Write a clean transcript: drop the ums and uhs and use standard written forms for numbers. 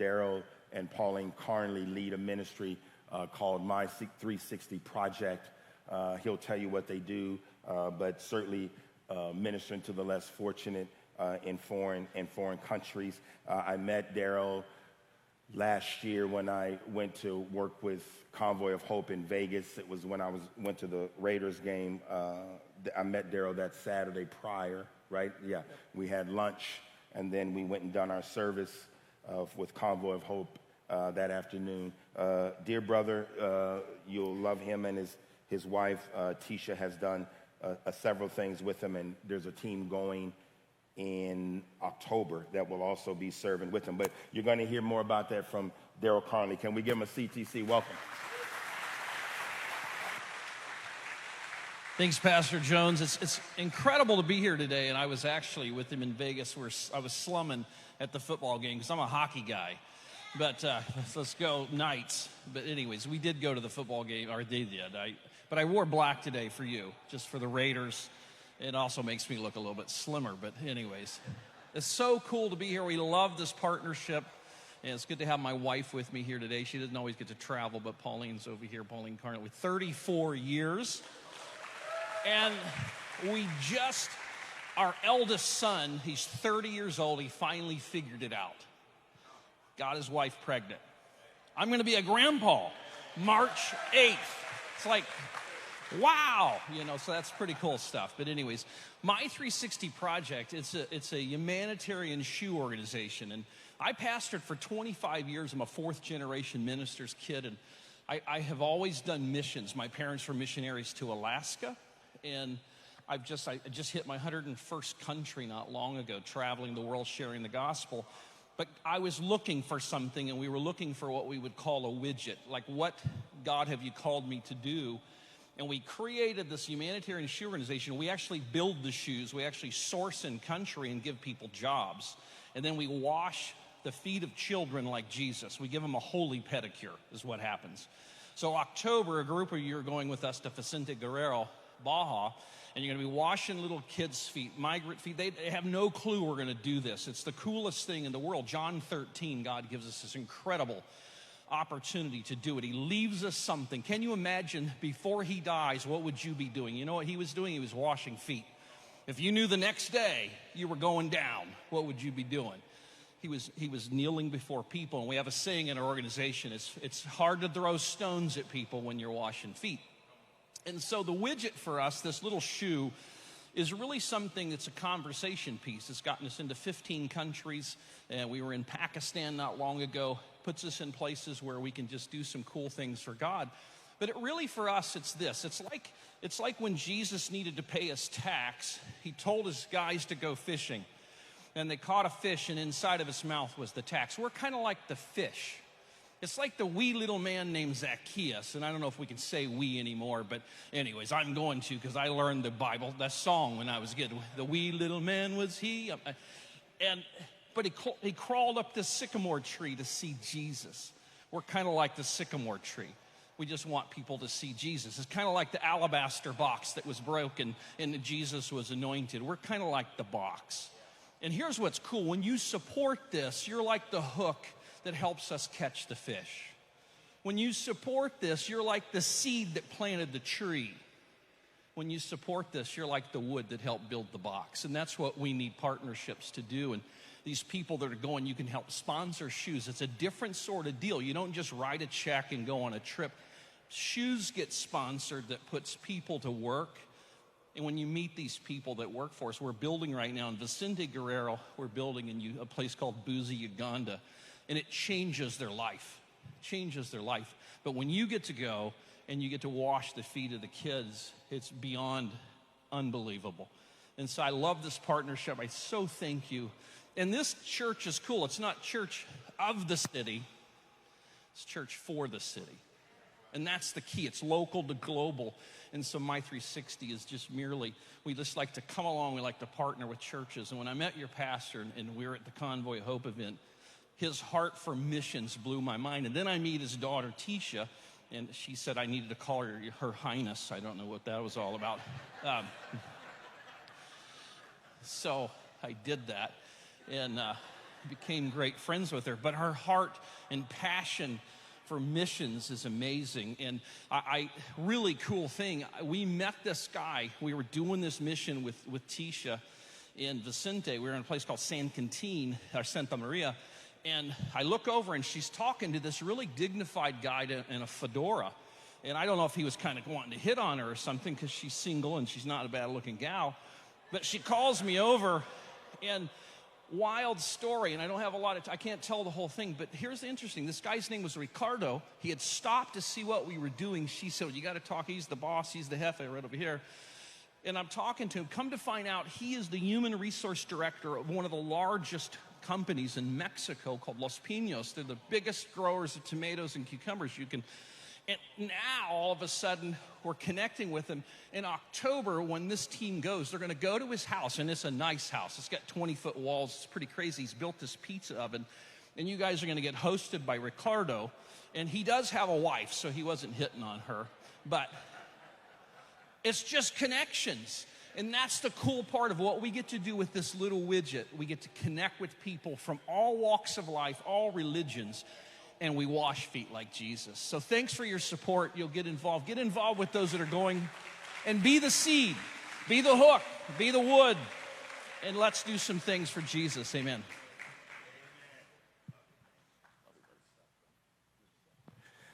Darryl and Pauline Carnley lead a ministry called My360Project. He'll tell you what they do, but certainly ministering to the less fortunate in foreign countries. I met Darryl last year when I went to work with Convoy of Hope in Vegas. It was when I went to the Raiders game. I met Darryl that Saturday prior, right? Yeah, we had lunch, and then we went and done our service with Convoy of Hope that afternoon. Dear brother, you'll love him, and his wife, Tisha, has done several things with him, and there's a team going in October that will also be serving with him. But you're going to hear more about that from Darryl Carnley. Can we give him a CTC welcome? Thanks, Pastor Jones. It's incredible to be here today, and I was actually with him in Vegas where I was slumming at the football game because I'm a hockey guy. But let's go Knights. But anyways, we did go to the football game, or they did. But I wore black today for you, just for the Raiders. It also makes me look a little bit slimmer. But anyways, it's so cool to be here. We love this partnership. And it's good to have my wife with me here today. She doesn't always get to travel, but Pauline's over here, Pauline Carnley, 34 years. And our eldest son, he's 30 years old. He finally figured it out. Got his wife pregnant. I'm going to be a grandpa March 8th. It's like, wow, so that's pretty cool stuff. But anyways, My360Project, it's a humanitarian shoe organization. And I pastored for 25 years. I'm a fourth-generation minister's kid, and I have always done missions. My parents were missionaries to Alaska, and I just hit my 101st country not long ago, traveling the world, sharing the gospel. But I was looking for something, and we were looking for what we would call a widget, like what God have you called me to do? And we created this humanitarian shoe organization. We actually build the shoes. We actually source in country and give people jobs. And then we wash the feet of children like Jesus. We give them a holy pedicure is what happens. So October, a group of you are going with us to Vicente Guerrero, Baja, and you're going to be washing little kids' feet, migrant feet. They have no clue we're going to do this. It's the coolest thing in the world. John 13, God gives us this incredible opportunity to do it. He leaves us something. Can you imagine before he dies, what would you be doing? You know what he was doing? He was washing feet. If you knew the next day you were going down, what would you be doing? He was kneeling before people, and we have a saying in our organization, it's hard to throw stones at people when you're washing feet. And so the widget for us, this little shoe, is really something that's a conversation piece. It's gotten us into 15 countries, and we were in Pakistan not long ago. Puts us in places where we can just do some cool things for God. But it really, for us, it's this. It's like when Jesus needed to pay us tax, he told his guys to go fishing. And they caught a fish, and inside of his mouth was the tax. We're kind of like the fish. It's like the wee little man named Zacchaeus, and I don't know if we can say we anymore, but anyways, I'm going to because I learned the Bible, that song when I was a kid. The wee little man was he. But he crawled up this sycamore tree to see Jesus. We're kind of like the sycamore tree. We just want people to see Jesus. It's kind of like the alabaster box that was broken and Jesus was anointed. We're kind of like the box. And here's what's cool. When you support this, you're like the hook that helps us catch the fish. When you support this, you're like the seed that planted the tree. When you support this, you're like the wood that helped build the box. And that's what we need partnerships to do. And these people that are going, you can help sponsor shoes. It's a different sort of deal. You don't just write a check and go on a trip. Shoes get sponsored that puts people to work. And when you meet these people that work for us, we're building right now in Vicente Guerrero, we're building in a place called Buzi, Uganda. And it changes their life. It changes their life. But when you get to go and you get to wash the feet of the kids, it's beyond unbelievable. And so I love this partnership. I so thank you. And this church is cool. It's not church of the city. It's church for the city. And that's the key. It's local to global. And so My360 is just merely, we just like to come along. We like to partner with churches. And when I met your pastor and we were at the Convoy of Hope event, his heart for missions blew my mind. And then I meet his daughter, Tisha, and she said I needed to call her Highness. I don't know what that was all about. So I did that. And became great friends with her. But her heart and passion for missions is amazing. And really cool thing, we met this guy. We were doing this mission with Tisha in Vicente. We were in a place called San Quintin, or Santa Maria. And I look over, and she's talking to this really dignified guy in a fedora. And I don't know if he was kind of wanting to hit on her or something, because she's single and she's not a bad-looking gal. But she calls me over, and wild story, and I don't have a lot of I can't tell the whole thing, but here's the interesting. This guy's name was Ricardo. He had stopped to see what we were doing. She said, well, you got to talk. He's the boss. He's the jefe right over here. And I'm talking to him. Come to find out, he is the human resource director of one of the largest companies in Mexico called Los Pinos. They're the biggest growers of tomatoes and cucumbers you can. And now, all of a sudden, we're connecting with him. In October, when this team goes, they're going to go to his house, and it's a nice house. It's got 20-foot walls. It's pretty crazy. He's built this pizza oven, and you guys are going to get hosted by Ricardo. And he does have a wife, so he wasn't hitting on her. But it's just connections. And that's the cool part of what we get to do with this little widget. We get to connect with people from all walks of life, all religions, and we wash feet like Jesus. So thanks for your support. You'll get involved. Get involved with those that are going, and be the seed, be the hook, be the wood, and let's do some things for Jesus. Amen.